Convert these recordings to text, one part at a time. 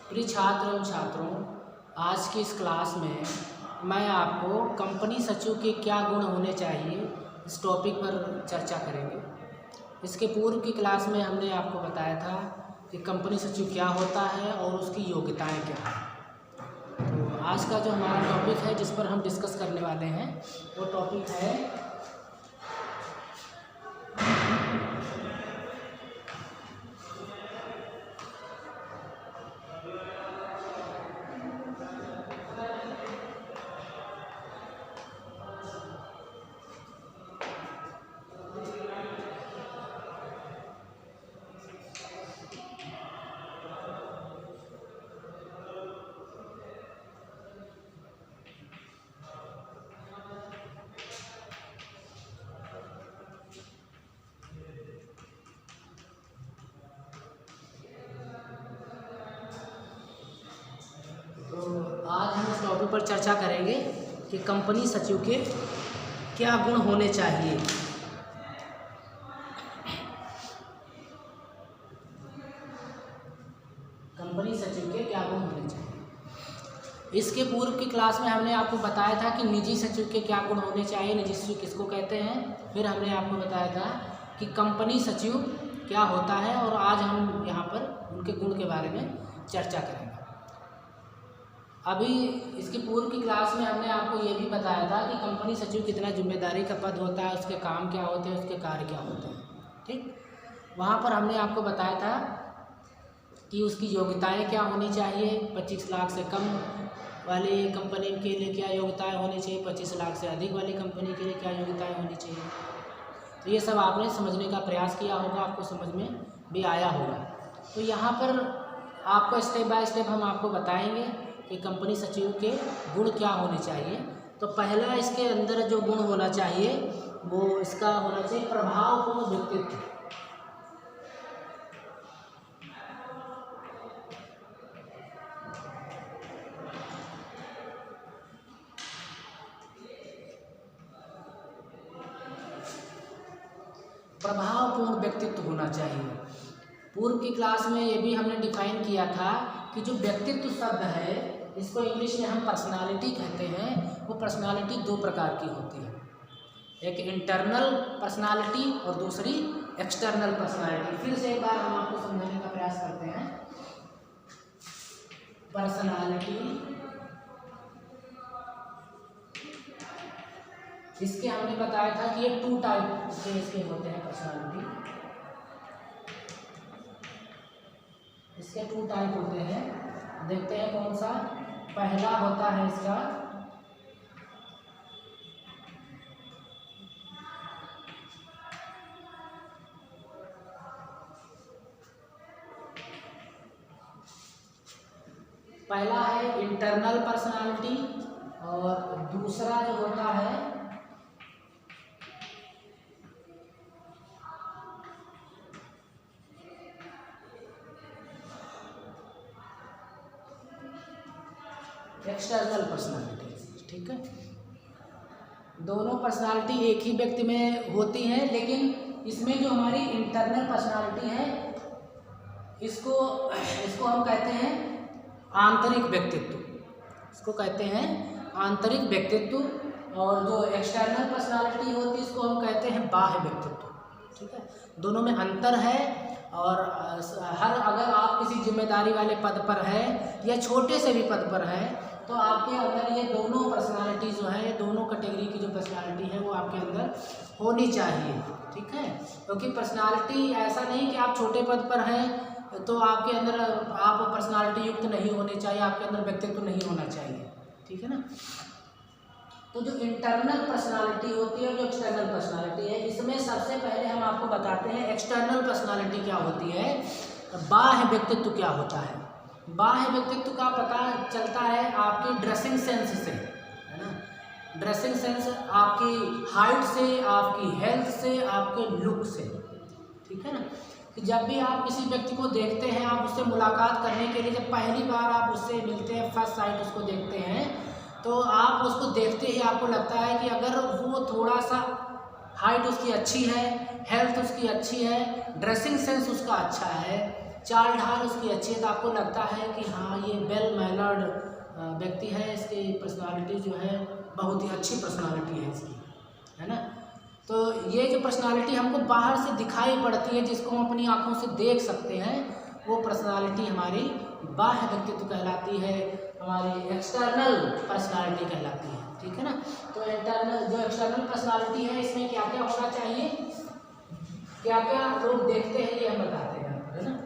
प्रिय छात्र एवं छात्रों, आज की इस क्लास में मैं आपको कंपनी सचिव के क्या गुण होने चाहिए इस टॉपिक पर चर्चा करेंगे। इसके पूर्व की क्लास में हमने आपको बताया था कि कंपनी सचिव क्या होता है और उसकी योग्यताएं क्या हैं। तो आज का जो हमारा टॉपिक है जिस पर हम डिस्कस करने वाले हैं वो टॉपिक है आज हम इस टॉपिक पर चर्चा करेंगे कि कंपनी सचिव के क्या गुण होने चाहिए। कंपनी सचिव के क्या गुण होने चाहिए। इसके पूर्व की क्लास में हमने आपको बताया था कि निजी सचिव के क्या गुण होने चाहिए, निजी सचिव किसको कहते हैं। फिर हमने आपको बताया था कि कंपनी सचिव क्या होता है और आज हम यहाँ पर उनके गुण के बारे में चर्चा करेंगे। अभी इसकी पूर्व की क्लास में हमने आपको ये भी बताया था कि कंपनी सचिव कितना जिम्मेदारी का पद होता है, उसके काम क्या होते हैं, उसके कार्य क्या होते हैं। ठीक, वहाँ पर हमने आपको बताया था कि उसकी योग्यताएं क्या होनी चाहिए। 25 लाख से कम वाली कंपनी के लिए क्या योग्यताएं होनी चाहिए, 25 लाख से अधिक वाली कंपनी के लिए क्या योग्यताएं होनी चाहिए। तो ये सब आपने समझने का प्रयास किया होगा, आपको समझ में भी आया होगा। तो यहाँ पर आपको स्टेप बाय स्टेप हम आपको बताएंगे कि कंपनी सचिव के गुण क्या होने चाहिए। तो पहला इसके अंदर जो गुण होना चाहिए वो इसका होना चाहिए प्रभावपूर्ण व्यक्तित्व। प्रभावपूर्ण व्यक्तित्व होना चाहिए। पूर्व की क्लास में ये भी हमने डिफाइन किया था कि जो व्यक्तित्व शब्द है इसको इंग्लिश में हम पर्सनालिटी कहते हैं। वो पर्सनालिटी दो प्रकार की होती है, एक इंटरनल पर्सनालिटी और दूसरी एक्सटर्नल पर्सनालिटी। फिर से एक बार हम आपको समझाने का प्रयास करते हैं। पर्सनालिटी, इसके हमने बताया था कि ये 2 टाइप के इसके होते हैं पर्सनालिटी। इसके 2 टाइप होते हैं, देखते हैं कौन सा। पहला होता है इसका पहला है इंटरनल पर्सनालिटी और दूसरा जो होता है एक्सटर्नल पर्सनालिटी। ठीक है, दोनों पर्सनालिटी एक ही व्यक्ति में होती हैं, लेकिन इसमें जो हमारी इंटरनल पर्सनालिटी है इसको हम कहते हैं आंतरिक व्यक्तित्व। इसको कहते हैं आंतरिक व्यक्तित्व और जो एक्सटर्नल पर्सनालिटी होती है इसको हम कहते हैं बाह्य व्यक्तित्व। ठीक है, दोनों में अंतर है। और अगर आप किसी जिम्मेदारी वाले पद पर है या छोटे से भी पद पर है तो आपके अंदर ये दोनों पर्सनालिटी जो है, दोनों कैटेगरी की जो पर्सनालिटी है वो आपके अंदर होनी चाहिए। ठीक है, क्योंकि पर्सनालिटी ऐसा नहीं कि आप छोटे पद पर हैं तो आपके अंदर आप पर्सनालिटी युक्त नहीं होनी चाहिए, आपके अंदर व्यक्तित्व नहीं होना चाहिए। ठीक है ना। तो जो इंटरनल पर्सनालिटी होती है और जो एक्सटर्नल पर्सनालिटी है, इसमें सबसे पहले हम आपको बताते हैं एक्सटर्नल पर्सनालिटी क्या होती है, बाह्य व्यक्तित्व क्या होता है। बाह्य व्यक्तित्व का पता चलता है आपके ड्रेसिंग सेंस से, है ना। ड्रेसिंग सेंस आपकी हाइट से, आपकी हेल्थ से, आपके लुक से। ठीक है ना, कि जब भी आप किसी व्यक्ति को देखते हैं, आप उससे मुलाकात करने के लिए जब पहली बार आप उससे मिलते हैं, फर्स्ट साइट उसको देखते हैं, तो आप उसको देखते ही आपको लगता है कि अगर वो थोड़ा सा हाइट उसकी अच्छी है, हेल्थ उसकी अच्छी है, ड्रेसिंग सेंस उसका अच्छा है, चाल ढाल उसकी अच्छी है, तो आपको लगता है कि हाँ ये वेल मैनर्ड व्यक्ति है, इसकी पर्सनालिटी जो है बहुत ही अच्छी पर्सनालिटी है इसकी, है ना। तो ये जो पर्सनालिटी हमको बाहर से दिखाई पड़ती है, जिसको हम अपनी आँखों से देख सकते हैं, वो पर्सनालिटी हमारी बाह्य व्यक्तित्व कहलाती है, हमारी एक्सटर्नल पर्सनालिटी कहलाती है, ठीक है ना। तो इंटरनल जो एक्सटर्नल पर्सनालिटी है, इसमें क्या क्या होना चाहिए, क्या क्या लोग देखते हैं, ये हम बताते हैं, है ना।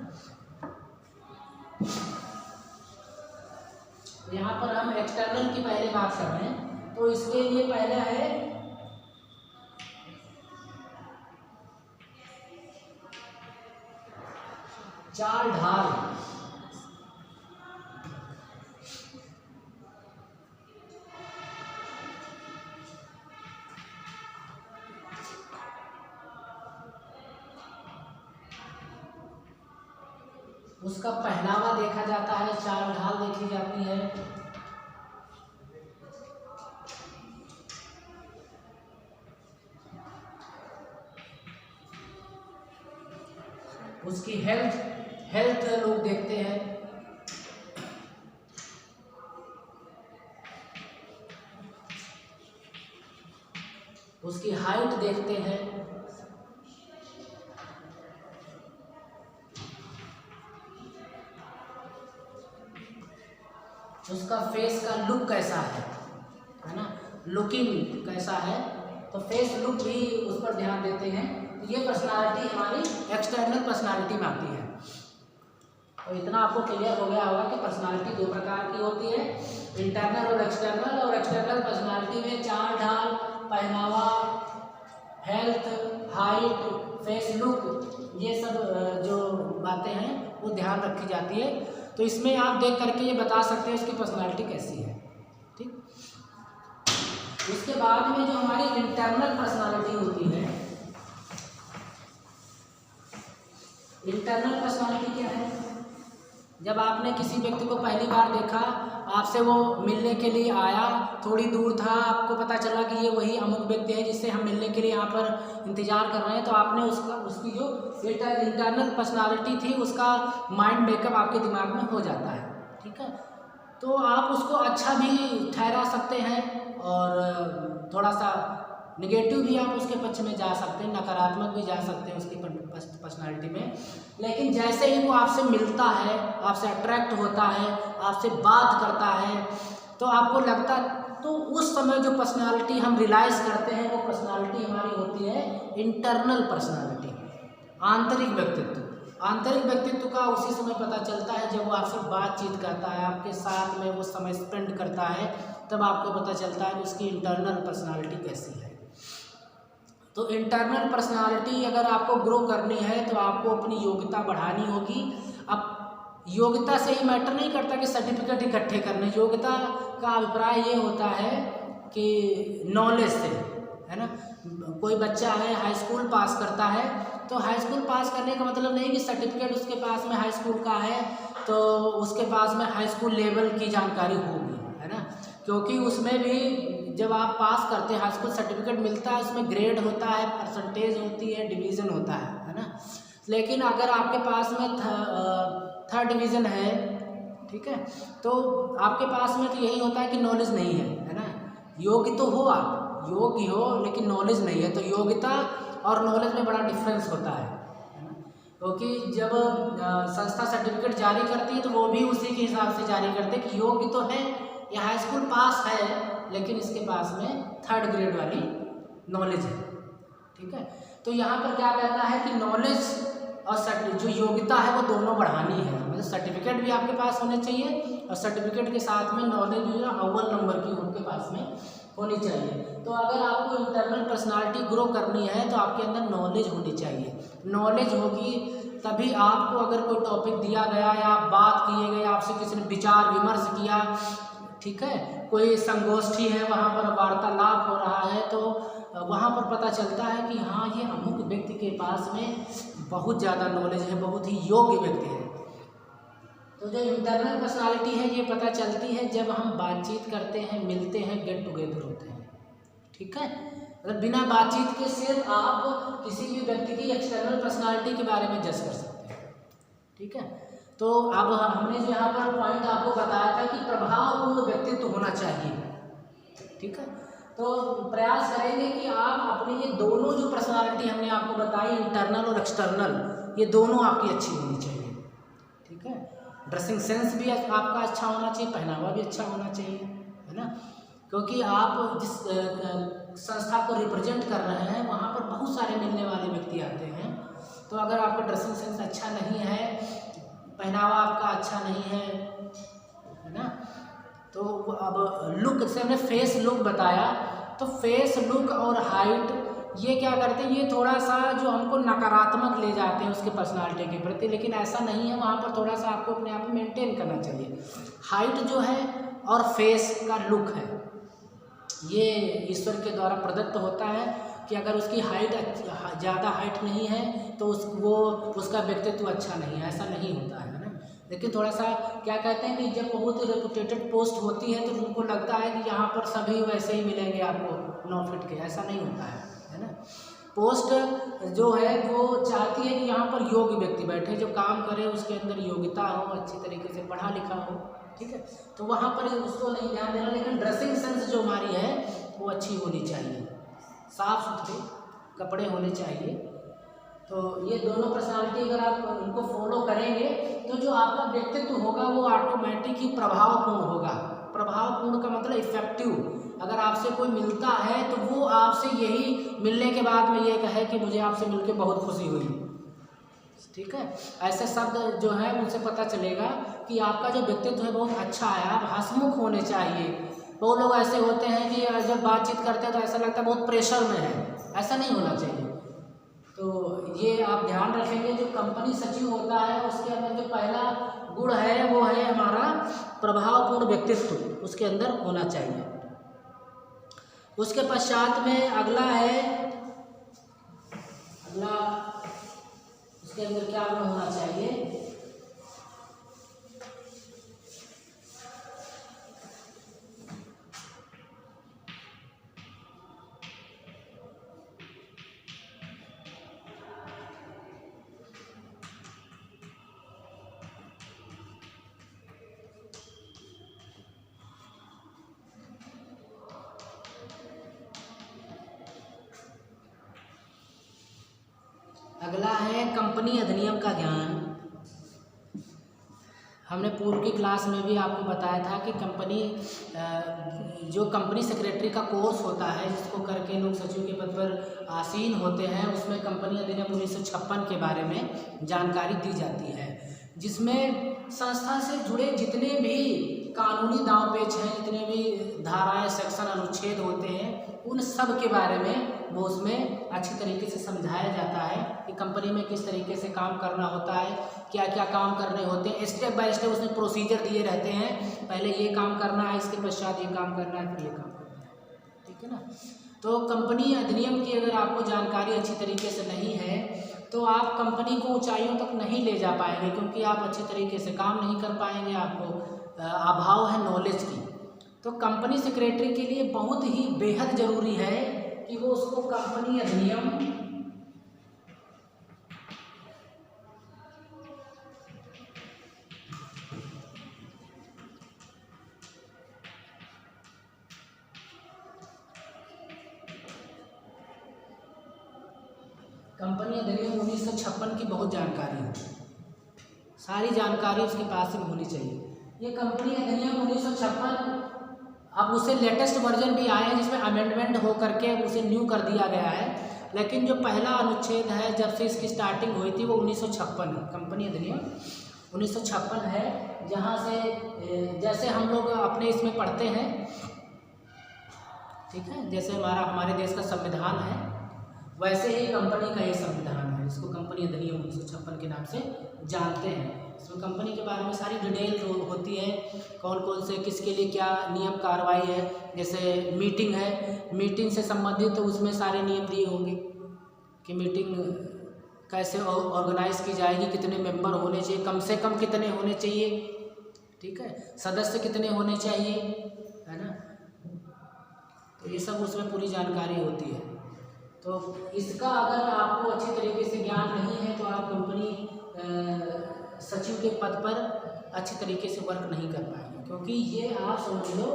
यहाँ पर हम एक्सटर्नल की पहले बात कर रहे हैं, तो इसके लिए पहला है चाल ढाल। उसका पहनावा देखा जाता है, चाल ढाल देखी जाती है, उसकी हेल्थ लोग देखते हैं, उसकी हाइट देखते हैं, उसका फेस का लुक कैसा है ना, लुकिंग कैसा है, तो फेस लुक भी उस पर ध्यान देते हैं। तो ये पर्सनालिटी हमारी एक्सटर्नल पर्सनालिटी में आती है। तो इतना आपको क्लियर हो गया होगा कि पर्सनालिटी दो प्रकार की होती है, इंटरनल और एक्सटर्नल। और एक्सटर्नल पर्सनालिटी में चाल ढाल, पहनावा, हेल्थ, हाइट, फेस लुक, ये सब जो बातें हैं वो ध्यान रखी जाती है। तो इसमें आप देख करके ये बता सकते हैं इसकी पर्सनालिटी कैसी है, ठीक। उसके बाद में जो हमारी इंटरनल पर्सनालिटी होती है, इंटरनल पर्सनालिटी क्या है, जब आपने किसी व्यक्ति को पहली बार देखा, आपसे वो मिलने के लिए आया, थोड़ी दूर था, आपको पता चला कि ये वही अमुक व्यक्ति है जिससे हम मिलने के लिए यहाँ पर इंतज़ार कर रहे हैं, तो आपने उसकी जो इंटरनल पर्सनालिटी थी, उसका माइंड मेकअप आपके दिमाग में हो जाता है, ठीक है। तो आप उसको अच्छा भी ठहरा सकते हैं और थोड़ा सा निगेटिव भी आप उसके पक्ष में जा सकते हैं, नकारात्मक भी जा सकते हैं उसकी पर्सनालिटी में। लेकिन जैसे ही वो आपसे मिलता है, आपसे अट्रैक्ट होता है, आपसे बात करता है, तो आपको लगता, तो उस समय जो पर्सनालिटी हम रियलाइज़ करते हैं, वो पर्सनालिटी हमारी होती है इंटरनल पर्सनालिटी, आंतरिक व्यक्तित्व। आंतरिक व्यक्तित्व का उसी समय पता चलता है जब वो आपसे बातचीत करता है, आपके साथ में वो समय स्पेंड करता है, तब आपको पता चलता है कि उसकी इंटरनल पर्सनालिटी कैसी है। तो इंटरनल पर्सनालिटी अगर आपको ग्रो करनी है तो आपको अपनी योग्यता बढ़ानी होगी। अब योग्यता से ही मैटर नहीं करता कि सर्टिफिकेट इकट्ठे करने, योग्यता का अभिप्राय ये होता है कि नॉलेज से, है ना। कोई बच्चा है हाई स्कूल पास करता है, तो हाई स्कूल पास करने का मतलब नहीं कि सर्टिफिकेट उसके पास में हाई स्कूल का है तो उसके पास में हाई स्कूल लेवल की जानकारी होगी, है ना। क्योंकि उसमें भी जब आप पास करते हैं, हाई स्कूल सर्टिफिकेट मिलता है, उसमें ग्रेड होता है, परसेंटेज होती है, डिवीज़न होता है ना। लेकिन अगर आपके पास में थर्ड डिवीज़न है, ठीक है, तो आपके पास में तो यही होता है कि नॉलेज नहीं है ना। योग्य तो हो, आप योग्य हो, लेकिन नॉलेज नहीं है, तो योग्यता और नॉलेज में बड़ा डिफरेंस होता है ना। क्योंकि जब संस्था सर्टिफिकेट जारी करती है तो वो भी उसी के हिसाब से जारी करते हैं कि योग्य तो है, ये हाई स्कूल पास है, लेकिन इसके पास में थर्ड ग्रेड वाली नॉलेज है, ठीक है। तो यहाँ पर क्या करना है कि नॉलेज और जो योग्यता है वो दोनों बढ़ानी है, मतलब सर्टिफिकेट भी आपके पास होने चाहिए और सर्टिफिकेट के साथ में नॉलेज भी अव्वल नंबर की उनके पास में होनी चाहिए। तो अगर आपको इंटरनल पर्सनालिटी ग्रो करनी है तो आपके अंदर नॉलेज होनी चाहिए। नॉलेज होगी तभी आपको, अगर कोई टॉपिक दिया गया या बात किए गए, आपसे किसी ने विचार विमर्श किया, ठीक है, कोई संगोष्ठी है, वहाँ पर वार्तालाप हो रहा है, तो वहाँ पर पता चलता है कि हाँ ये अमुक व्यक्ति के पास में बहुत ज़्यादा नॉलेज है, बहुत ही योग्य व्यक्ति है। तो जो इंटरनल पर्सनालिटी है ये पता चलती है जब हम बातचीत करते हैं, मिलते हैं, गेट टुगेदर होते हैं, ठीक है। मतलब बिना बातचीत के सिर्फ आप किसी भी व्यक्ति की एक्सटर्नल पर्सनालिटी के बारे में जज कर सकते हैं, ठीक है। तो अब हमने जो यहाँ पर पॉइंट आपको बताया था कि प्रभावपूर्ण व्यक्तित्व होना चाहिए, ठीक है। तो प्रयास करेंगे कि आप अपनी ये दोनों जो पर्सनालिटी हमने आपको बताई, इंटरनल और एक्सटर्नल, ये दोनों आपकी अच्छी होनी चाहिए, ठीक है। ड्रेसिंग सेंस भी आपका अच्छा होना चाहिए, पहनावा भी अच्छा होना चाहिए, है ना, क्योंकि आप जिस संस्था को रिप्रेजेंट कर रहे हैं वहाँ पर बहुत सारे मिलने वाले व्यक्ति आते हैं। तो अगर आपका ड्रेसिंग सेंस अच्छा नहीं है, पहनावा आपका अच्छा नहीं है ना, तो अब लुक, जैसे हमने फेस लुक बताया, तो फेस लुक और हाइट ये क्या करते हैं, ये थोड़ा सा जो हमको नकारात्मक ले जाते हैं उसके पर्सनालिटी के प्रति, लेकिन ऐसा नहीं है। वहाँ पर थोड़ा सा आपको अपने आप में मेंटेन करना चाहिए। हाइट जो है और फेस का लुक है, ये ईश्वर के द्वारा प्रदत्त होता है कि अगर उसकी हाइट ज़्यादा हाइट नहीं है तो उसका व्यक्तित्व अच्छा नहीं है, ऐसा नहीं होता है ना। लेकिन थोड़ा सा क्या कहते हैं कि जब बहुत रेपुटेटेड पोस्ट होती है तो उनको लगता है कि यहाँ पर सभी वैसे ही मिलेंगे आपको 9 फीट के, ऐसा नहीं होता है ना। पोस्ट जो है वो चाहती है कि यहाँ पर योग्य व्यक्ति बैठे, जो काम करे उसके अंदर योग्यता हो, अच्छी तरीके से पढ़ा लिखा हो, ठीक है। तो वहाँ पर उसको नहीं ध्यान देना, लेकिन ड्रेसिंग सेंस जो हमारी है वो अच्छी होनी चाहिए, साफ सुथरे कपड़े होने चाहिए। तो ये दोनों पर्सनालिटी अगर आप इनको फॉलो करेंगे तो जो आपका व्यक्तित्व होगा वो ऑटोमेटिक ही प्रभावपूर्ण होगा। प्रभावपूर्ण का मतलब इफेक्टिव। अगर आपसे कोई मिलता है तो वो आपसे यही मिलने के बाद में ये कहे कि मुझे आपसे मिलकर बहुत खुशी हुई, ठीक है। ऐसे शब्द जो है उनसे पता चलेगा कि आपका जो व्यक्तित्व है बहुत अच्छा है, आप हंसमुख होने चाहिए। बहुत लोग ऐसे होते हैं कि जब बातचीत करते हैं तो ऐसा लगता है बहुत प्रेशर में है, ऐसा नहीं होना चाहिए। तो ये आप ध्यान रखेंगे, जो कंपनी सचिव होता है उसके अंदर जो पहला गुण है वो है हमारा प्रभावपूर्ण व्यक्तित्व, उसके अंदर होना चाहिए। उसके पश्चात में अगला उसके अंदर क्या गुण होना चाहिए, अगला है कंपनी अधिनियम का ज्ञान। हमने पूर्व की क्लास में भी आपको बताया था कि जो कंपनी सेक्रेटरी का कोर्स होता है जिसको करके लोग सचिव के पद पर आसीन होते हैं, उसमें कंपनी अधिनियम 1956 के बारे में जानकारी दी जाती है, जिसमें संस्था से जुड़े जितने भी कानूनी दांव पेच हैं, जितने भी धाराएं, सेक्शन, अनुच्छेद होते हैं, उन सब के बारे में वो उसमें अच्छी तरीके से समझाया जाता है कि कंपनी में किस तरीके से काम करना होता है, क्या क्या काम करने होते हैं। स्टेप बाय स्टेप उसमें प्रोसीजर दिए रहते हैं, पहले ये काम करना है, इसके पश्चात ये काम करना है, फिर ये काम करना है, ठीक है ना। तो कंपनी अधिनियम की अगर आपको जानकारी अच्छी तरीके से नहीं है तो आप कंपनी को ऊंचाइयों तक नहीं ले जा पाएंगे, क्योंकि आप अच्छी तरीके से काम नहीं कर पाएंगे, आपको अभाव है नॉलेज की। तो कंपनी सेक्रेटरी के लिए बहुत ही बेहद ज़रूरी है कि वो उसको कंपनी अधिनियम कंपनी अधिनियम 1956 की बहुत जानकारी है, सारी जानकारी उसके पास में होनी चाहिए। ये कंपनी अधिनियम 1956 अब उसे लेटेस्ट वर्जन भी आए हैं जिसमें अमेंडमेंट हो करके उसे न्यू कर दिया गया है, लेकिन जो पहला अनुच्छेद है जब से इसकी स्टार्टिंग हुई थी वो 1956 है। कंपनी अधिनियम 1956 है, जहाँ से जैसे हम लोग अपने इसमें पढ़ते हैं, ठीक है, जैसे हमारे देश का संविधान है वैसे ही कंपनी का ये संविधान है, जिसको कंपनी अधिनियम 1956 के नाम से जानते हैं। इसमें कंपनी के बारे में सारी डिटेल होती है, कौन कौन से किसके लिए क्या नियम कार्रवाई है। जैसे मीटिंग है, मीटिंग से संबंधित तो उसमें सारे नियम दिए होंगे कि मीटिंग कैसे ऑर्गेनाइज की जाएगी, कितने मेंबर होने चाहिए, कम से कम कितने होने चाहिए, ठीक है, सदस्य कितने होने चाहिए, है ना। तो ये सब उसमें पूरी जानकारी होती है। तो इसका अगर आपको अच्छी तरीके से ज्ञान नहीं है तो आप कंपनी सचिव के पद पर अच्छी तरीके से वर्क नहीं कर पाएंगे, क्योंकि ये आप समझ लो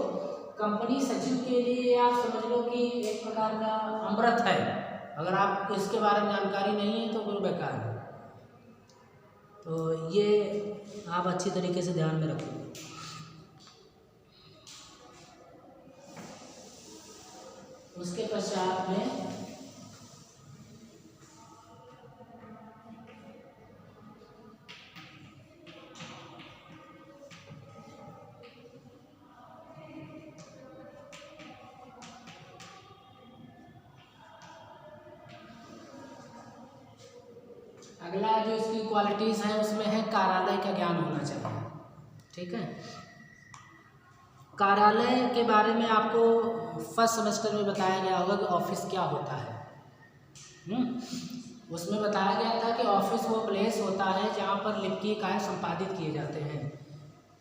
कंपनी सचिव के लिए आप समझ लो कि एक प्रकार का अमृत है। अगर आपको इसके बारे में जानकारी नहीं है तो फिर बेकार है। तो ये आप अच्छी तरीके से ध्यान में रखिए। उसके पश्चात में अगला जो इसकी क्वालिटीज़ हैं उसमें है कार्यालय का ज्ञान होना चाहिए। ठीक है, कार्यालय के बारे में आपको फर्स्ट सेमेस्टर में बताया गया होगा कि ऑफिस क्या होता है। उसमें बताया गया था कि ऑफिस वो प्लेस होता है जहाँ पर लिखकीय कार्य संपादित किए जाते हैं,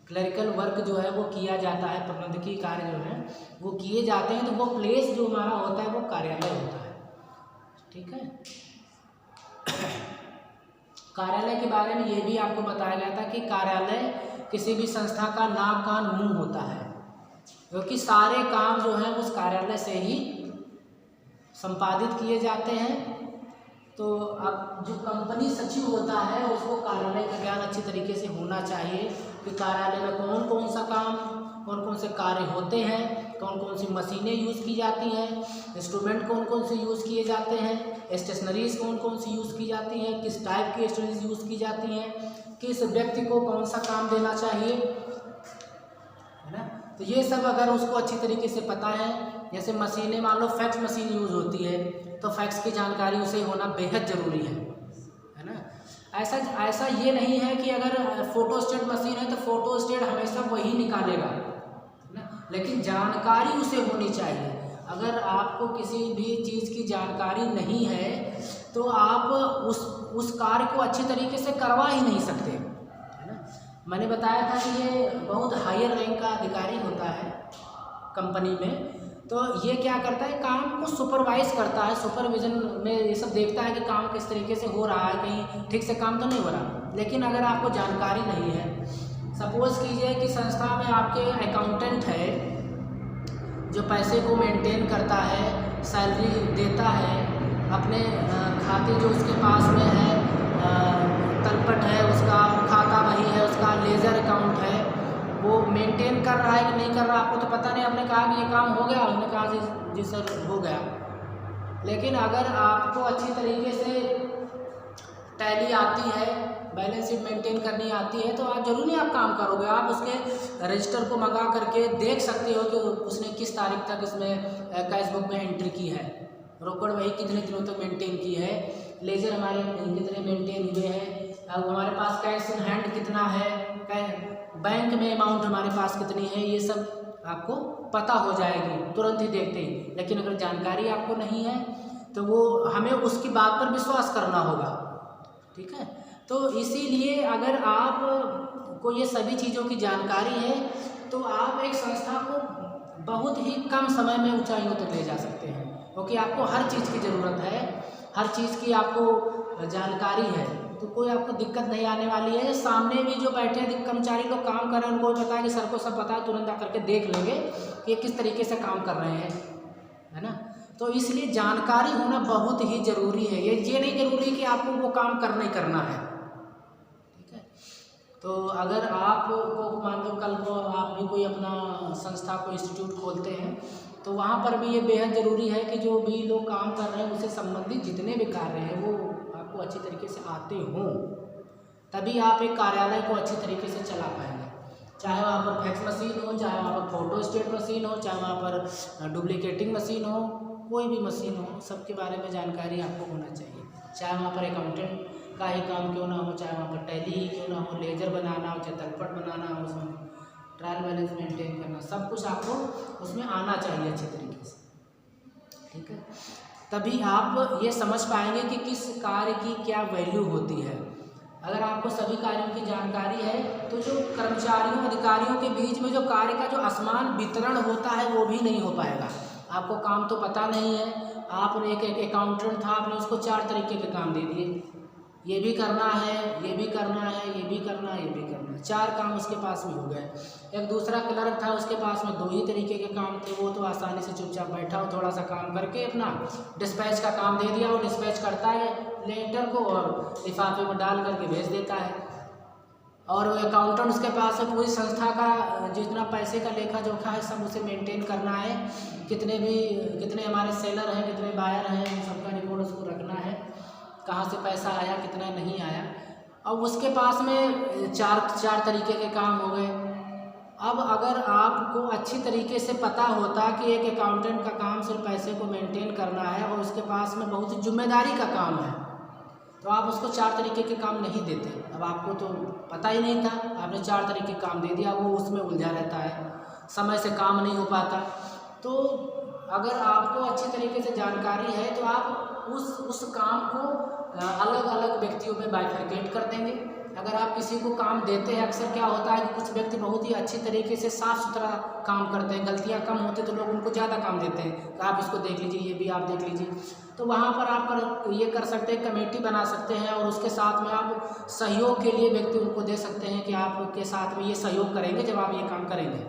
क्लरिकल वर्क जो है वो किया जाता है, प्रबंधकीय कार्य जो है वो किए जाते हैं। तो वो प्लेस जो हमारा होता है वो कार्यालय होता है। ठीक है, कार्यालय के बारे में ये भी आपको बताया गया था कि कार्यालय किसी भी संस्था का नाक कान मुंह होता है, क्योंकि सारे काम जो हैं उस कार्यालय से ही संपादित किए जाते हैं। तो अब जो कंपनी सचिव होता है उसको कार्यालय का ज्ञान अच्छी तरीके से होना चाहिए कि कार्यालय में कौन कौन सा काम, कौन कौन से कार्य होते हैं, कौन कौन सी मशीनें यूज़ की जाती हैं, इंस्ट्रूमेंट कौन कौन से यूज़ किए जाते हैं, स्टेशनरीज कौन कौन सी यूज़ की जाती हैं, किस टाइप की स्टेशनरीज यूज़ की जाती हैं, किस व्यक्ति को कौन सा काम देना चाहिए, है ना। तो ये सब अगर उसको अच्छी तरीके से पता है, जैसे मशीनें मान लो फैक्स मशीन यूज़ होती है तो फैक्स की जानकारी उसे होना बेहद ज़रूरी है ना। ऐसा ये नहीं है कि अगर फोटोस्टेट मशीन है तो फोटोस्टेट हमेशा वही निकालेगा ना, लेकिन जानकारी उसे होनी चाहिए। अगर आपको किसी भी चीज़ की जानकारी नहीं है तो आप उस कार्य को अच्छी तरीके से करवा ही नहीं सकते, है ना। मैंने बताया था कि ये बहुत हायर रैंक का अधिकारी होता है कंपनी में। तो ये क्या करता है, काम को सुपरवाइज करता है, सुपरविजन में ये सब देखता है कि काम किस तरीके से हो रहा है, कहीं ठीक से काम तो नहीं हो रहा। लेकिन अगर आपको जानकारी नहीं है, सपोज़ कीजिए कि संस्था में आपके अकाउंटेंट है जो पैसे को मेंटेन करता है, सैलरी देता है, अपने खाते जो उसके पास में है, तलपट है उसका, खाता वही है उसका, लेजर अकाउंट है, वो मेंटेन कर रहा है कि नहीं कर रहा आपको तो पता नहीं। आपने कहा कि ये काम हो गया, उन्होंने कहा जी सर हो गया। लेकिन अगर आपको अच्छी तरीके से टैली आती है, बैलेंस शीट मेंटेन करनी आती है, तो आप जरूर नहीं आप काम करोगे। आप उसके रजिस्टर को मंगा करके देख सकते हो कि उसने किस तारीख तक इसमें कैश बुक में एंट्री की है, रोकड़ वही कितने दिनों तक मेंटेन की है, लेजर हमारे कितने मेंटेन हुए हैं, अब हमारे पास कैश इन हैंड कितना है, बैंक में अमाउंट हमारे पास कितनी है, ये सब आपको पता हो जाएगी तुरंत ही देखते ही। लेकिन अगर जानकारी आपको नहीं है तो वो हमें उसकी बात पर विश्वास करना होगा। ठीक है, तो इसीलिए अगर आप को ये सभी चीज़ों की जानकारी है तो आप एक संस्था को बहुत ही कम समय में ऊंचाइयों तक ले जा सकते हैं, क्योंकि आपको हर चीज़ की ज़रूरत है, हर चीज़ की आपको जानकारी है, तो कोई आपको दिक्कत नहीं आने वाली है। सामने भी जो बैठे हैं कर्मचारी लोग काम कर रहे हैं, उनको भी पता है कि सर को सब पता है, तुरंत आकर के देख लेंगे कि किस तरीके से काम कर रहे हैं, है ना। तो इसलिए जानकारी होना बहुत ही ज़रूरी है। ये नहीं ज़रूरी कि आपको वो काम करना ही करना है। ठीक है, तो अगर आप को मान लो कल को आप भी कोई अपना संस्था को इंस्टीट्यूट खोलते हैं तो वहाँ पर भी ये बेहद ज़रूरी है कि जो भी लोग काम कर रहे हैं उससे संबंधित जितने भी कार्य हैं वो आपको अच्छी तरीके से आते हों, तभी आप एक कार्यालय को अच्छी तरीके से चला पाएंगे। चाहे वहाँ पर फैक्स मशीन हो, चाहे वहाँ पर फोटो स्टेट मशीन हो, चाहे वहाँ पर डुप्लीकेटिंग मशीन हो, कोई भी मशीन हो, सबके बारे में जानकारी आपको होना चाहिए। चाहे वहाँ पर अकाउंटेंट का ही काम क्यों ना हो, चाहे वहाँ पर टैली ही क्यों ना हो, लेजर बनाना हो, चाहे तलपट बनाना हो, उसमें ट्रायल बैलेंस मेंटेन करना, सब कुछ आपको उसमें आना चाहिए अच्छे तरीके से। ठीक है, तभी आप ये समझ पाएंगे कि किस कार्य की क्या वैल्यू होती है। अगर आपको सभी कार्यों की जानकारी है तो जो कर्मचारियों अधिकारियों के बीच में जो कार्य का जो असमान वितरण होता है वो भी नहीं हो पाएगा। आपको काम तो पता नहीं है, आपने एक अकाउंटेंट था, आपने उसको 4 तरीके के काम दे दिए, ये भी करना है, ये भी करना है, ये भी करना है, ये भी करना है। 4 काम उसके पास में हो गए। एक दूसरा क्लर्क था, उसके पास में 2 ही तरीके के काम थे। वो तो आसानी से चुपचाप बैठा हो, थोड़ा सा काम करके अपना डिस्पैच का काम दे दिया, वो डिस्पैच करता है लेटर को और लिफाफे में डाल करके भेज देता है। और अकाउंटेंट उसके पास है, पूरी संस्था का जितना पैसे का लेखा जोखा है सब उसे मेंटेन करना है। कितने हमारे सेलर हैं, कितने बायर हैं, उन सबका रिकॉर्ड उसको रखना है, कहाँ से पैसा आया, कितना नहीं आया। अब उसके पास में चार तरीके के काम हो गए। अब अगर आपको अच्छी तरीके से पता होता कि एक अकाउंटेंट का काम सिर्फ पैसे को मेंटेन करना है और उसके पास में बहुत ही जिम्मेदारी का काम है, तो आप उसको 4 तरीके के काम नहीं देते। अब आपको तो पता ही नहीं था, आपने 4 तरीके के काम दे दिया, वो उसमें उलझा रहता है, समय से काम नहीं हो पाता। तो अगर आपको अच्छी तरीके से जानकारी है तो आप उस काम को अलग अलग व्यक्तियों में बाइफरकेट कर देंगे। अगर आप किसी को काम देते हैं, अक्सर क्या होता है कि कुछ व्यक्ति बहुत ही अच्छी तरीके से साफ़ सुथरा काम करते हैं, गलतियां कम होती तो लोग उनको ज़्यादा काम देते हैं, आप इसको देख लीजिए, ये भी आप देख लीजिए। तो वहाँ पर आप ये कर सकते हैं, कमेटी बना सकते हैं और उसके साथ में आप सहयोग के लिए व्यक्ति उनको दे सकते हैं कि आपके साथ में ये सहयोग करेंगे जब आप ये काम करेंगे,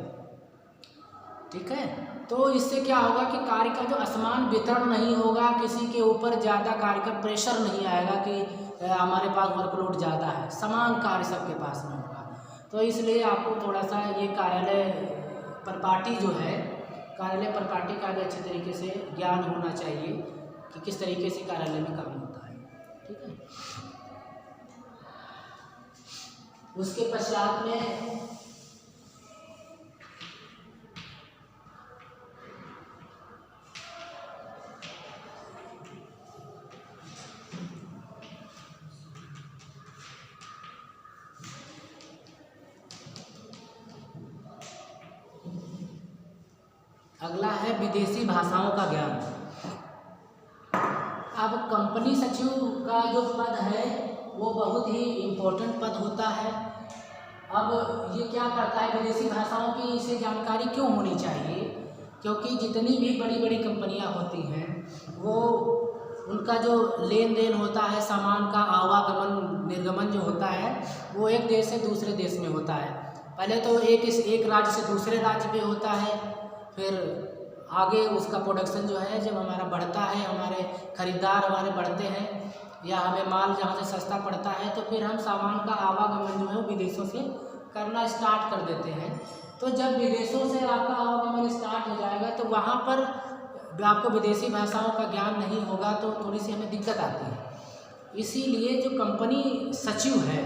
ठीक है। तो इससे क्या होगा कि कार्य का जो असमान वितरण नहीं होगा, किसी के ऊपर ज़्यादा कार्य का प्रेशर नहीं आएगा कि हमारे पास वर्कलोड ज़्यादा है, समान कार्य सबके पास में होगा। तो इसलिए आपको थोड़ा सा ये कार्यालय परिपाटी जो है, कार्यालय परिपाटी का भी अच्छे तरीके से ज्ञान होना चाहिए कि किस तरीके से कार्यालय में काम होता है, ठीक है। उसके पश्चात में अगला है विदेशी भाषाओं का ज्ञान। अब कंपनी सचिव का जो पद है वो बहुत ही इम्पोर्टेंट पद होता है। अब ये क्या करता है, विदेशी भाषाओं की इसे जानकारी क्यों होनी चाहिए, क्योंकि जितनी भी बड़ी बड़ी कंपनियां होती हैं वो उनका जो लेन देन होता है, सामान का आवागमन निर्गमन जो होता है वो एक देश से दूसरे देश में होता है। पहले तो एक राज्य से दूसरे राज्य में होता है, फिर आगे उसका प्रोडक्शन जो है जब हमारा बढ़ता है, हमारे खरीदार हमारे बढ़ते हैं या हमें माल जहाँ से सस्ता पड़ता है, तो फिर हम सामान का आवागमन जो है वो विदेशों से करना स्टार्ट कर देते हैं। तो जब विदेशों से आपका आवागमन स्टार्ट हो जाएगा तो वहाँ पर आपको विदेशी भाषाओं का ज्ञान नहीं होगा तो थोड़ी सी हमें दिक्कत आती है। इसीलिए जो कंपनी सचिव है,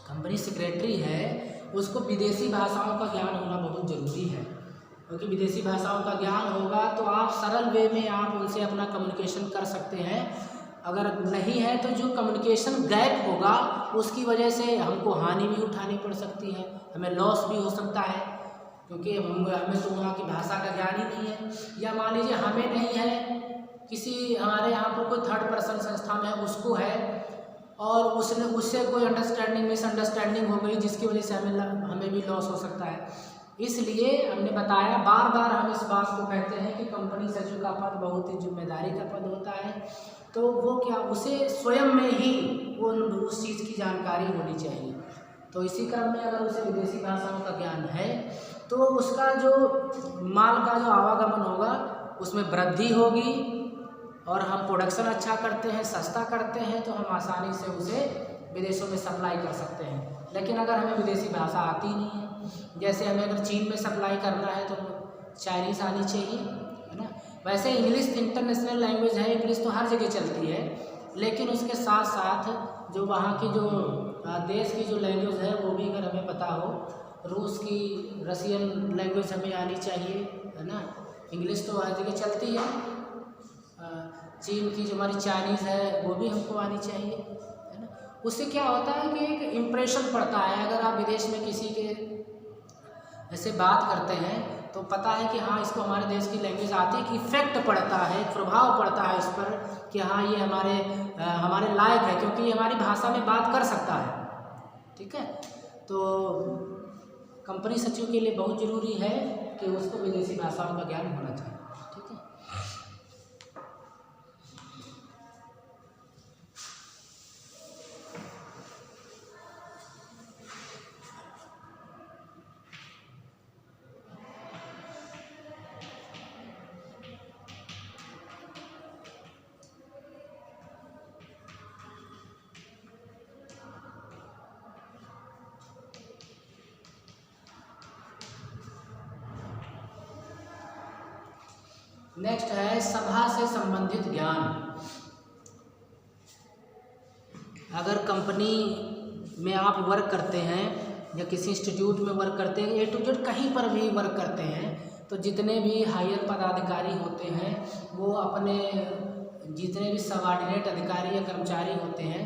कंपनी सेक्रेटरी है, उसको विदेशी भाषाओं का ज्ञान होना बहुत ज़रूरी है, क्योंकि विदेशी भाषाओं का ज्ञान होगा तो आप सरल वे में आप उनसे अपना कम्युनिकेशन कर सकते हैं। अगर नहीं है तो जो कम्युनिकेशन गैप होगा उसकी वजह से हमको हानि भी उठानी पड़ सकती है, हमें लॉस भी हो सकता है, क्योंकि हमें तो वहाँ की भाषा का ज्ञान ही नहीं है। या मान लीजिए हमें नहीं है, किसी हमारे यहाँ पर कोई थर्ड पर्सन संस्था में है उसको है और उससे कोई मिसअंडरस्टैंडिंग हो गई जिसकी वजह से हमें भी लॉस हो सकता है। इसलिए हमने बताया, बार बार हम इस बात को कहते हैं कि कंपनी सचिव का पद बहुत ही जिम्मेदारी का पद होता है। तो वो क्या, उसे स्वयं में ही उस चीज़ की जानकारी होनी चाहिए। तो इसी क्रम में अगर उसे विदेशी भाषाओं का ज्ञान है तो उसका जो माल का जो आवागमन होगा उसमें वृद्धि होगी और हम प्रोडक्शन अच्छा करते हैं, सस्ता करते हैं, तो हम आसानी से उसे विदेशों में सप्लाई कर सकते हैं। लेकिन अगर हमें विदेशी भाषा आती नहीं है, जैसे हमें अगर चीन में सप्लाई करना है तो चाइनीज़ आनी चाहिए, है ना। वैसे इंग्लिश इंटरनेशनल लैंग्वेज है, इंग्लिश तो हर जगह चलती है, लेकिन उसके साथ साथ जो वहाँ की जो देश की जो लैंग्वेज है वो भी अगर हमें पता हो, रूस की, रशियन लैंग्वेज हमें आनी चाहिए, है ना। इंग्लिश तो हर जगह चलती है, चीन की जो हमारी चाइनीज़ है वो भी हमको आनी चाहिए, है ना। उससे क्या होता है कि एक इम्प्रेशन पड़ता है, अगर आप विदेश में किसी के ऐसे बात करते हैं तो पता है कि हाँ इसको हमारे देश की लैंग्वेज आती है, कि इफेक्ट पड़ता है, एक प्रभाव पड़ता है इस पर कि हाँ ये हमारे लायक है, क्योंकि ये हमारी भाषा में बात कर सकता है, ठीक है। तो कंपनी सचिव के लिए बहुत ज़रूरी है कि उसको विदेशी भाषाओं का ज्ञान होना चाहिए, ठीक है। नेक्स्ट है सभा से संबंधित ज्ञान। अगर कंपनी में आप वर्क करते हैं या किसी इंस्टीट्यूट में वर्क करते हैं, ए टू जेड कहीं पर भी वर्क करते हैं, तो जितने भी हायर पदाधिकारी होते हैं वो अपने जितने भी सबऑर्डिनेट अधिकारी या कर्मचारी होते हैं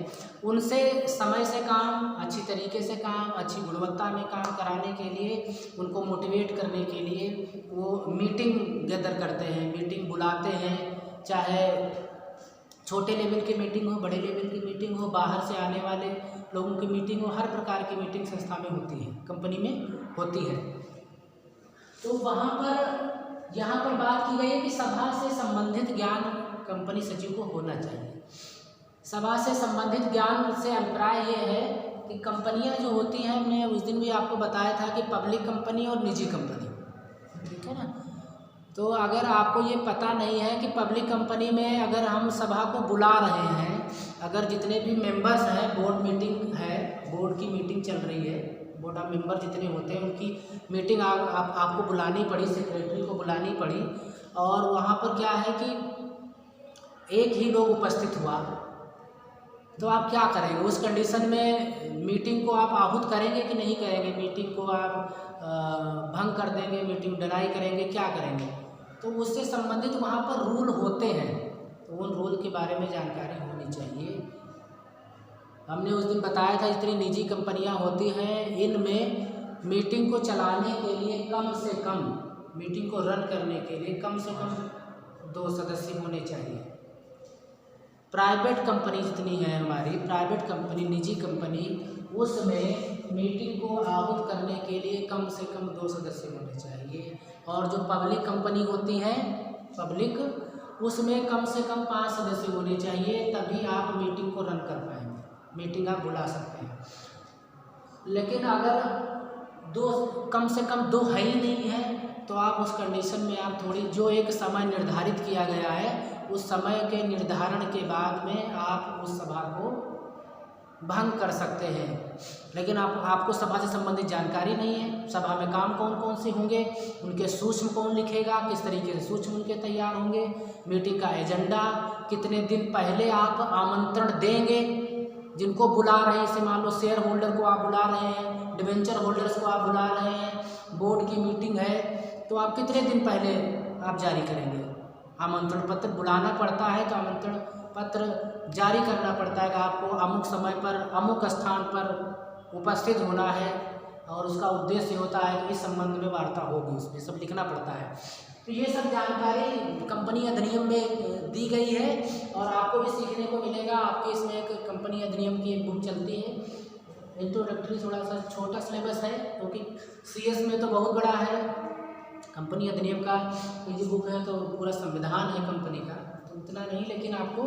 उनसे समय से काम, अच्छी तरीके से काम, अच्छी गुणवत्ता में काम कराने के लिए, उनको मोटिवेट करने के लिए वो मीटिंग गैदर करते हैं, मीटिंग बुलाते हैं। चाहे छोटे लेवल की मीटिंग हो, बड़े लेवल की मीटिंग हो, बाहर से आने वाले लोगों की मीटिंग हो, हर प्रकार की मीटिंग संस्था में होती है, कंपनी में होती है। तो वहाँ पर यहाँ पर बात की गई है कि सभा से संबंधित ज्ञान कंपनी सचिव को होना चाहिए। सभा से संबंधित ज्ञान से अभिप्राय ये है कि कंपनियां जो होती हैं, हमने उस दिन भी आपको बताया था कि पब्लिक कंपनी और निजी कंपनी, ठीक है ना। तो अगर आपको ये पता नहीं है कि पब्लिक कंपनी में अगर हम सभा को बुला रहे हैं, अगर जितने भी मेंबर्स हैं, बोर्ड मीटिंग है, बोर्ड की मीटिंग चल रही है, बोर्ड ऑफ मेंबर जितने होते हैं उनकी मीटिंग आपको बुलानी पड़ी, सेक्रेटरी को बुलानी पड़ी, और वहाँ पर क्या है कि एक ही लोग उपस्थित हुआ, तो आप क्या करेंगे उस कंडीशन में? मीटिंग को आप आहूत करेंगे कि नहीं करेंगे? मीटिंग को आप भंग कर देंगे, मीटिंग डिनाई करेंगे, क्या करेंगे? तो उससे संबंधित वहाँ पर रूल होते हैं, तो उन रूल के बारे में जानकारी होनी चाहिए। हमने उस दिन बताया था जितनी निजी कंपनियाँ होती हैं इनमें मीटिंग को चलाने के लिए कम से कम, मीटिंग को रन करने के लिए कम से कम 2 सदस्य होने चाहिए। प्राइवेट कंपनी जितनी है हमारी, प्राइवेट कंपनी, निजी कंपनी, उसमें मीटिंग को आहूत करने के लिए कम से कम 2 सदस्य होने चाहिए। और जो पब्लिक कंपनी होती है, पब्लिक, उसमें कम से कम 5 सदस्य होने चाहिए, तभी आप मीटिंग को रन कर पाएंगे, मीटिंग आप बुला सकते हैं। लेकिन अगर कम से कम 2 है ही नहीं है, तो आप उस कंडीशन में आप थोड़ी, जो एक समय निर्धारित किया गया है उस समय के निर्धारण के बाद में आप उस सभा को भंग कर सकते हैं। लेकिन आपको सभा से संबंधित जानकारी नहीं है, सभा में काम कौन कौन से होंगे, उनके सूक्ष्म कौन लिखेगा, किस तरीके से सूक्ष्म उनके तैयार होंगे, मीटिंग का एजेंडा, कितने दिन पहले आप आमंत्रण देंगे जिनको बुला रहे हैं। जैसे मान लो शेयर होल्डर को आप बुला रहे हैं, डिवेंचर होल्डर्स को आप बुला रहे हैं, बोर्ड की मीटिंग है, तो आप कितने दिन पहले आप जारी करेंगे? आमंत्रण पत्र बुलाना पड़ता है, तो आमंत्रण पत्र जारी करना पड़ता है कि आपको अमुक समय पर अमुक स्थान पर उपस्थित होना है, और उसका उद्देश्य होता है कि इस संबंध में वार्ता होगी, उसमें सब लिखना पड़ता है। तो ये सब जानकारी कंपनी अधिनियम में दी गई है, और आपको भी सीखने को मिलेगा। आपके इसमें एक कंपनी अधिनियम की एक बुक चलती है, इंट्रोडक्टरी, थोड़ा सा छोटा सिलेबस है, क्योंकि CS में तो बहुत बड़ा है। कंपनी अधिनियम का ये बुक है, तो पूरा संविधान है कंपनी का, तो उतना नहीं, लेकिन आपको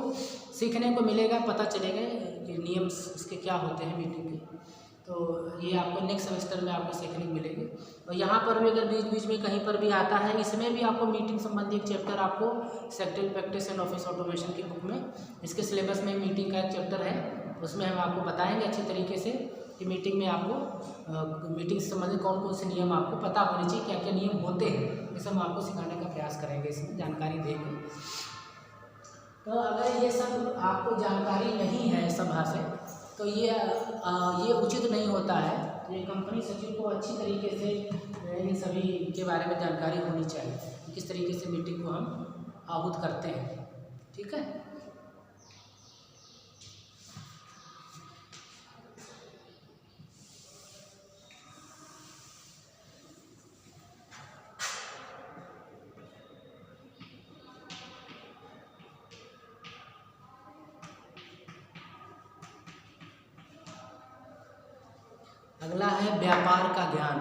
सीखने को मिलेगा, पता चलेगा कि नियम इसके क्या होते हैं मीटिंग के। तो ये आपको नेक्स्ट सेमेस्टर में आपको सीखने को मिलेगी। और यहाँ पर भी अगर बीच बीच में कहीं पर भी आता है, इसमें भी आपको मीटिंग संबंधी एक चैप्टर आपको secretary practice and office automation की बुक में, इसके सिलेबस में मीटिंग का एक चैप्टर है, उसमें हम आपको बताएंगे अच्छी तरीके से कि मीटिंग में आपको मीटिंग से संबंधित कौन कौन से नियम आपको पता होने चाहिए, क्या क्या नियम होते हैं, ये सब हम आपको सिखाने का प्रयास करेंगे, इसमें जानकारी देंगे। तो अगर ये सब आपको जानकारी नहीं है सभा से, तो ये उचित नहीं होता है। तो ये कंपनी सचिव को अच्छी तरीके से इन सभी के बारे में जानकारी होनी चाहिए, किस तरीके से मीटिंग को हम आहूत करते हैं, ठीक है। अगला है व्यापार का ज्ञान।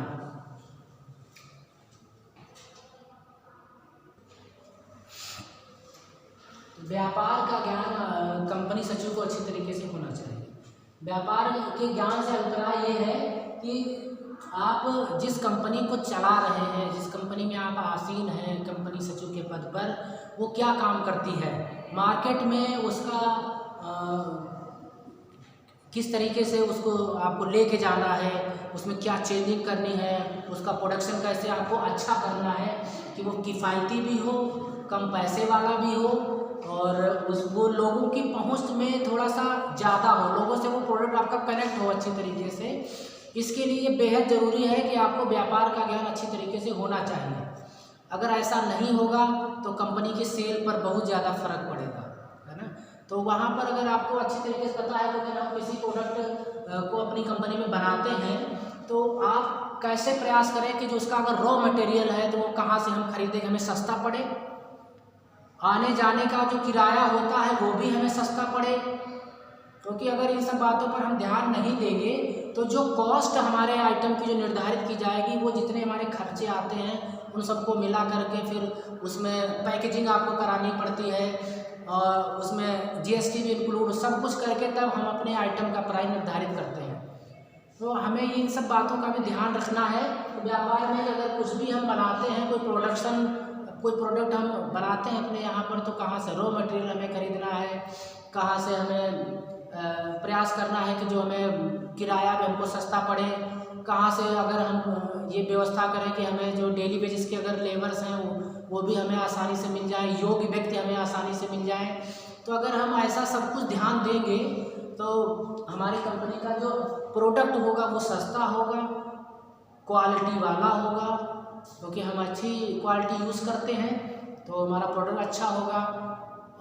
व्यापार का ज्ञान कंपनी सचिव को अच्छी तरीके से होना चाहिए। व्यापार के ज्ञान से अभिप्राय ये है कि आप जिस कंपनी को चला रहे हैं, जिस कंपनी में आप आसीन हैं कंपनी सचिव के पद पर, वो क्या काम करती है, मार्केट में उसका किस तरीके से उसको आपको लेके जाना है, उसमें क्या चेंजिंग करनी है, उसका प्रोडक्शन कैसे आपको अच्छा करना है कि वो किफ़ायती भी हो, कम पैसे वाला भी हो और वो लोगों की पहुंच में थोड़ा सा ज़्यादा हो, लोगों से वो प्रोडक्ट आपका कनेक्ट हो अच्छी तरीके से। इसके लिए बेहद ज़रूरी है कि आपको व्यापार का ज्ञान अच्छी तरीके से होना चाहिए। अगर ऐसा नहीं होगा तो कंपनी के सेल पर बहुत ज़्यादा फर्क पड़ेगा, है ना। तो वहाँ पर अगर आपको अच्छी तरीके से पता है तो अगर हम किसी प्रोडक्ट को अपनी कंपनी में बनाते हैं तो आप कैसे प्रयास करें कि जो उसका अगर रॉ मटेरियल है तो वो कहाँ से हम खरीदें, हमें सस्ता पड़े, आने जाने का जो किराया होता है वो भी हमें सस्ता पड़े। क्योंकि अगर इन सब बातों पर हम ध्यान नहीं देंगे तो जो कॉस्ट हमारे आइटम की जो निर्धारित की जाएगी वो जितने हमारे खर्चे आते हैं उन सबको मिला करके फिर उसमें पैकेजिंग आपको करानी पड़ती है और उसमें जीएसटी भी इंक्लूड, सब कुछ करके तब हम अपने आइटम का प्राइस निर्धारित करते हैं। तो हमें इन सब बातों का भी ध्यान रखना है। तो व्यापार में अगर कुछ भी हम बनाते हैं, कोई प्रोडक्ट हम बनाते हैं अपने यहाँ पर, तो कहाँ से रॉ मटेरियल हमें खरीदना है, कहाँ से हमें प्रयास करना है कि जो हमें किराया भी हमको सस्ता पड़े, कहाँ से अगर हम ये व्यवस्था करें कि हमें जो डेली बेसिस के अगर लेबर्स हैं वो भी हमें आसानी से मिल जाए, योग्य व्यक्ति हमें आसानी से मिल जाए। तो अगर हम ऐसा सब कुछ ध्यान देंगे तो हमारी कंपनी का जो प्रोडक्ट होगा वो सस्ता होगा, क्वालिटी वाला होगा, क्योंकि हम अच्छी क्वालिटी यूज़ करते हैं तो हमारा प्रोडक्ट अच्छा होगा।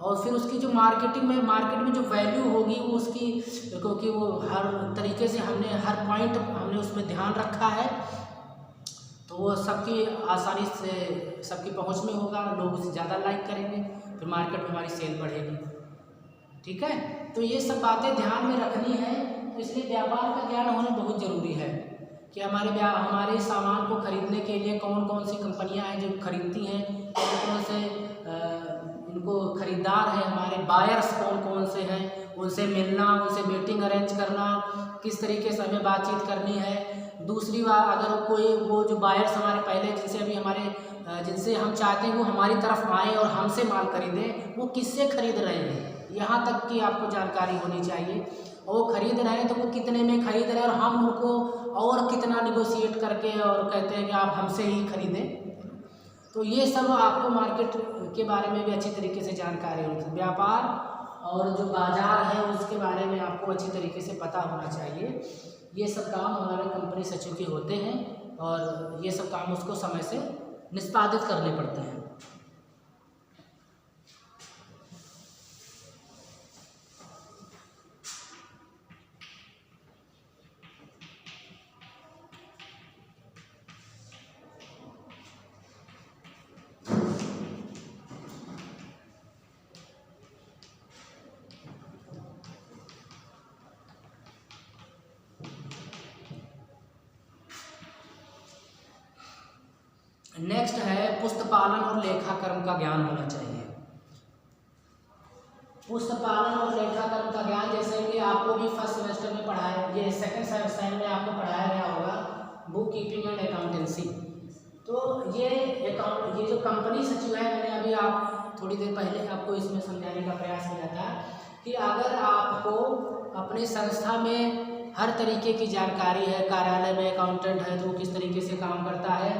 और फिर उसकी जो मार्केट में जो वैल्यू होगी वो उसकी, क्योंकि वो हर तरीके से हमने हर पॉइंट हमने उसमें ध्यान रखा है तो वो सबकी आसानी से सबकी पहुंच में होगा, लोग उसे ज़्यादा लाइक करेंगे, फिर मार्केट में हमारी सेल बढ़ेगी। ठीक है, तो ये सब बातें ध्यान में रखनी है। तो इसलिए व्यापार का ज्ञान होना बहुत ज़रूरी है कि हमारे सामान को खरीदने के लिए कौन कौन सी कंपनियां हैं जो खरीदती हैं, कौन कौन से इनको खरीदार हैं, हमारे बायर्स कौन कौन से हैं, उनसे मिलना, उनसे मीटिंग अरेंज करना, किस तरीके से हमें बातचीत करनी है। दूसरी बात, अगर कोई वो जो बायर्स हमारे पहले जिनसे हम चाहते हैं वो हमारी तरफ आए और हमसे माल खरीदें, वो किससे खरीद रहे हैं यहाँ तक की आपको जानकारी होनी चाहिए। और वो खरीद रहे हैं तो वो कितने में खरीद रहे हैं और हम उनको और कितना निगोशिएट करके और कहते हैं कि आप हमसे ही खरीदें। तो ये सब आपको मार्केट के बारे में भी अच्छी तरीके से जानकारी होनी चाहिए। व्यापार और जो बाजार है उसके बारे में आपको अच्छी तरीके से पता होना चाहिए। ये सब काम हमारे कंपनी सचिव के होते हैं और ये सब काम उसको समय से निष्पादित करने पड़ते हैं। नेक्स्ट है पुस्तपालन और लेखाकर्म का ज्ञान होना चाहिए। पुस्तपालन और लेखाकर्म का ज्ञान, जैसे कि आपको भी फर्स्ट सेमेस्टर में पढ़ाया, ये सेकंड सेमेस्टर में आपको पढ़ाया गया होगा बुक कीपिंग एंड अकाउंटेंसी। तो ये जो कंपनी सचिव है, मैंने अभी आप थोड़ी देर पहले आपको इसमें समझाने का प्रयास किया था कि अगर आपको अपने संस्था में हर तरीके की जानकारी है, कार्यालय में अकाउंटेंट है तो वो किस तरीके से काम करता है,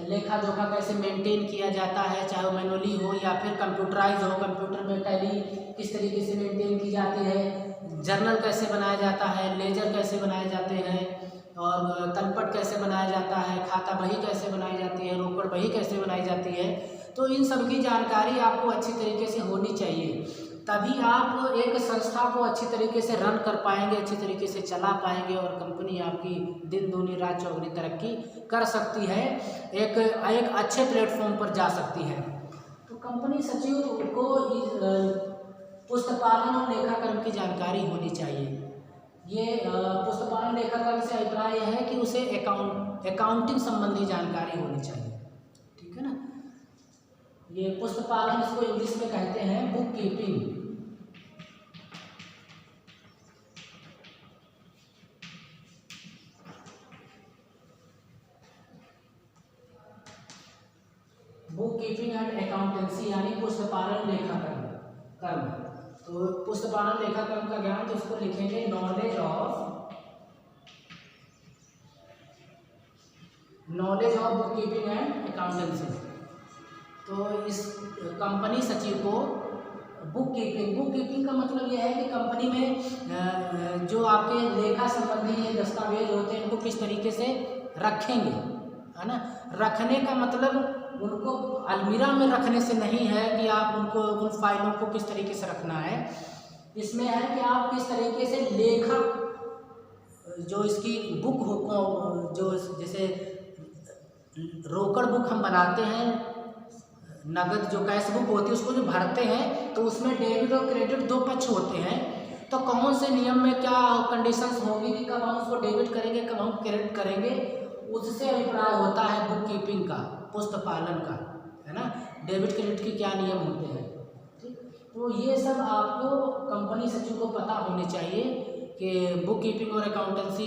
लेखा जोखा कैसे मेंटेन किया जाता है, चाहे वो मैनुअली हो या फिर कंप्यूटराइज हो, कंप्यूटर में टैली किस तरीके से मेंटेन की जाती है, जर्नल कैसे बनाया जाता है, लेजर कैसे बनाए जाते हैं और तलपट कैसे बनाया जाता है, खाता बही कैसे बनाई जाती है, रोकड़ बही कैसे बनाई जाती है। तो इन सब की जानकारी आपको अच्छी तरीके से होनी चाहिए, तभी आप एक संस्था को अच्छी तरीके से रन कर पाएंगे, अच्छी तरीके से चला पाएंगे और कंपनी आपकी दिन दूनी रात चौगुनी तरक्की कर सकती है, एक अच्छे प्लेटफॉर्म पर जा सकती है। तो कंपनी सचिव को पुस्तपालन और लेखाकर्म की जानकारी होनी चाहिए। ये पुस्तपालन लेखाकर्म से अभिप्राय है कि उसे अकाउंटिंग संबंधी जानकारी होनी चाहिए। ठीक है ना, ये पुस्तपालन इसको इंग्लिश में कहते हैं book keeping. Book keeping and accountancy यानी पुस्तपालन लेखाकर्म। तो पुस्तपालन लेखाकर्म का ज्ञान, तो इसको लिखेंगे knowledge of book keeping and accountancy. तो इस कंपनी सचिव को बुक कीपिंग का मतलब यह है कि कंपनी में जो आपके लेखा संबंधी ये दस्तावेज होते हैं उनको किस तरीके से रखेंगे, है ना। रखने का मतलब उनको अलमीरा में रखने से नहीं है कि आप उनको उन फाइलों को किस तरीके से रखना है। इसमें है कि आप किस तरीके से लेखा जो इसकी बुक हो, जो जैसे रोकड़ बुक हम बनाते हैं, नगद जो कैश बुक होती है उसको जो भरते हैं, तो उसमें डेबिट और क्रेडिट दो पक्ष होते हैं। तो कौन से नियम में क्या कंडीशंस होगी कि कब हम उसको डेबिट करेंगे, कब हम क्रेडिट करेंगे, उससे अभिप्राय होता है बुक कीपिंग का, पुस्त पालन का, है ना। डेबिट क्रेडिट के क्या नियम होते हैं, ठीक। तो ये सब आपको कंपनी सचिव को पता होने चाहिए कि बुक कीपिंग और अकाउंटेंसी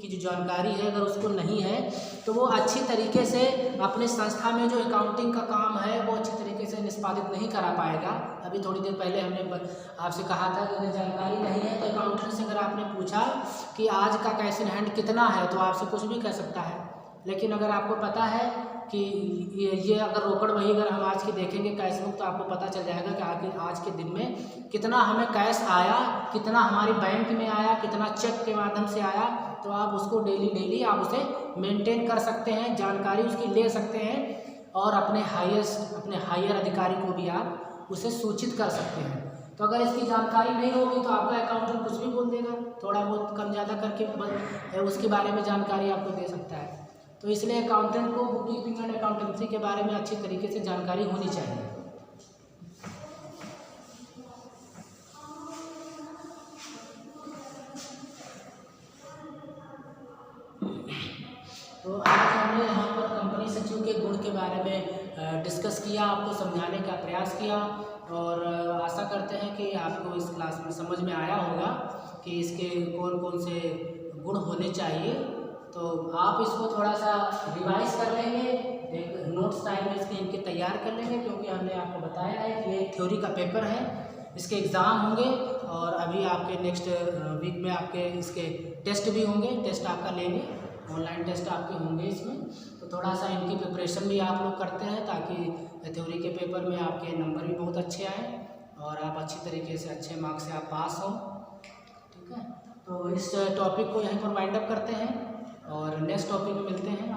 की जो जानकारी है अगर उसको नहीं है तो वो अच्छी तरीके से अपने संस्था में जो अकाउंटिंग का काम है वो अच्छी तरीके से निष्पादित नहीं करा पाएगा। अभी थोड़ी देर पहले हमने आपसे कहा था कि अगर जानकारी नहीं है तो अकाउंटेंट से अगर आपने पूछा कि आज का कैश इन हैंड कितना है तो आपसे कुछ भी कह सकता है, लेकिन अगर आपको पता है कि ये अगर रोकड़ वही अगर हम आज की देखेंगे कैश बुक तो आपको पता चल जाएगा कि आज के दिन में कितना हमें कैश आया, कितना हमारे बैंक में आया, कितना चेक के माध्यम से आया। तो आप उसको डेली आप उसे मेंटेन कर सकते हैं, जानकारी उसकी ले सकते हैं और अपने हायर अधिकारी को भी आप उसे सूचित कर सकते हैं। तो अगर इसकी जानकारी नहीं होगी तो आपका अकाउंटेंट कुछ भी बोल देगा, थोड़ा बहुत कम ज़्यादा करके उसके बारे में जानकारी आपको दे सकता है। तो इसलिए अकाउंटेंट को बुक कीपिंग एंड अकाउंटेंसी के बारे में अच्छी तरीके से जानकारी होनी चाहिए। तो आज हमने यहाँ पर कंपनी सचिव के गुण के बारे में डिस्कस किया, आपको समझाने का प्रयास किया और आशा करते हैं कि आपको इस क्लास में समझ में आया होगा कि इसके कौन कौन से गुण होने चाहिए। तो आप इसको थोड़ा सा रिवाइज कर लेंगे, एक नोट्स टाइप में इनके तैयार कर लेंगे, क्योंकि हमने आपको बताया है कि ये थ्योरी का पेपर है, इसके एग्ज़ाम होंगे और अभी आपके नेक्स्ट वीक में आपके इसके टेस्ट भी होंगे, टेस्ट आपका लेंगे, ऑनलाइन टेस्ट आपके होंगे इसमें। तो थोड़ा सा इनकी प्रिपरेशन भी आप लोग करते हैं ताकि थ्योरी के पेपर में आपके नंबर भी बहुत अच्छे आए और आप अच्छी तरीके से अच्छे मार्क्स से आप पास हो, ठीक है। तो इस टॉपिक को यहीं पर वाइंड अप करते हैं और नेक्स्ट टॉपिक में मिलते हैं।